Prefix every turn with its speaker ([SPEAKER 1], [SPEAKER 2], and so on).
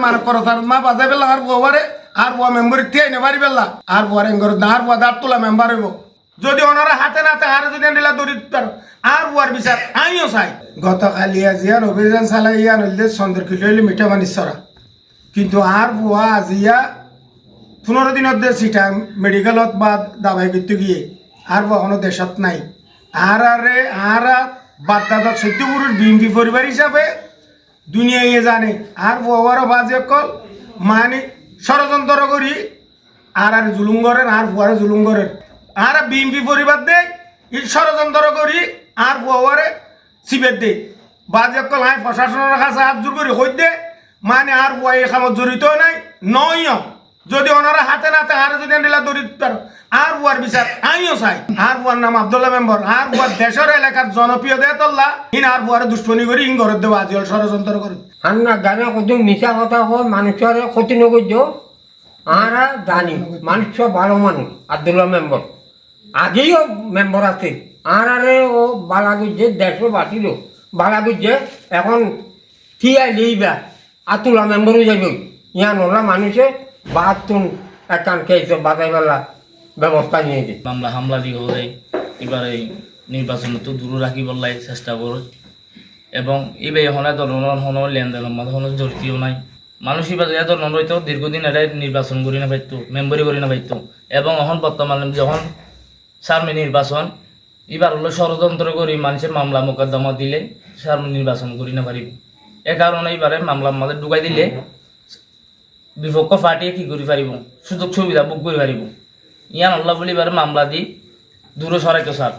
[SPEAKER 1] মানে করো তার মা বাজাই পেলা আর বুয়ারে আর বুয়া মেম্বার তিয়াই নে বাড়ি পেলা আর বুয়ার এঙ্গর আর বুয়া দাঁত তোলা মেম্বার হইব যদি ওনারা হাতে নাতে আর যদি দিলা দরিদ্র আর বুয়ার বিচার আমিও চাই গতকালি আজিয়ার অভিযান চালাইয়া নইলে চন্দ্রকিল হইলে মিঠা মানিসরা কিন্তু আর বুয়া আজিয়া 15 দিনত দে সিটা মেডিকেলত বা দাবাই করতে গিয়ে আর বুয়া কোনো দেশত নাই আর আরে আর বাদ দাদা সত্যপুরের বিএনপি পরিবার হিসাবে দুনিয়ায় জানে আর বুয়ারও বাজে কল মানে ষড়যন্ত্র করি আর জুলুম করেন আর বুয়ারে জুলুম করেন আর বিএনপি পরিবার দে ষড়যন্ত্র করি আর বুয়ারে সিবের দে বাজে কল আয় প্রশাসনের কাছে হাত জোর করে হই দে মানে আর বুয়া এই কামত জড়িত নাই নয় যদি ওনারা হাতে নাতে আর যদি দিলা দরিদ্র আর বুয়ার বিচার আমিও চাই আর বুয়ার নাম আব্দুল্লাহ মেম্বার আর বুয়ার দেশের এলাকার জনপ্রিয় দেয় তল্লা ইন আর বুয়ারে দুশ্মনী করি ইন ঘরের দেবো আজিল ষড়যন্ত্র করি
[SPEAKER 2] আর না জানে কত মিশা কথা হয় মানুষের ক্ষতি নগর্য আর জানি মানুষ ভালো মানুষ আব্দুল্লাহ মেম্বার আগেও মেম্বার আছে আর আরে ও বালাগুজে দেশও বাঁচিল বালাগুজে এখন থিয়াই লইবা আতুল্লাহ মেম্বারও যাইব ইয়ান ওরা মানুষে বাহাত্তর একান খেয়েছে বাজাই বেলা ব্যবস্থা নিয়েছে
[SPEAKER 3] মামলা হামলা দিয়ে হলে এবারে নির্বাচন তো দূরে রাখিবার লাগে চেষ্টা করে এবং এবার হলে ধরনের হন লেনদেনের মাঝে হন জড়িতও নাই মানুষ এবার এ ধরনের হয়তো দীর্ঘদিন এটাই নির্বাচন করি না পাইতো মেম্বরি করি না পাইতো এবং এখন বর্তমানে যখন সামনে নির্বাচন এবার হলো ষড়যন্ত্র করি মানুষের মামলা মোকদ্দমা দিলে সামনে নির্বাচন করি না পারিব এ কারণে এবারে মামলার মাঝে ঢুকাই দিলে বিপক্ষ পার্টিয়ে কি করে পারিব সুযোগ সুবিধা বুক করে পারিব ইয়ান আল্লাহ বলি এবারে মামলা দি দূরে সরাইতো স্যার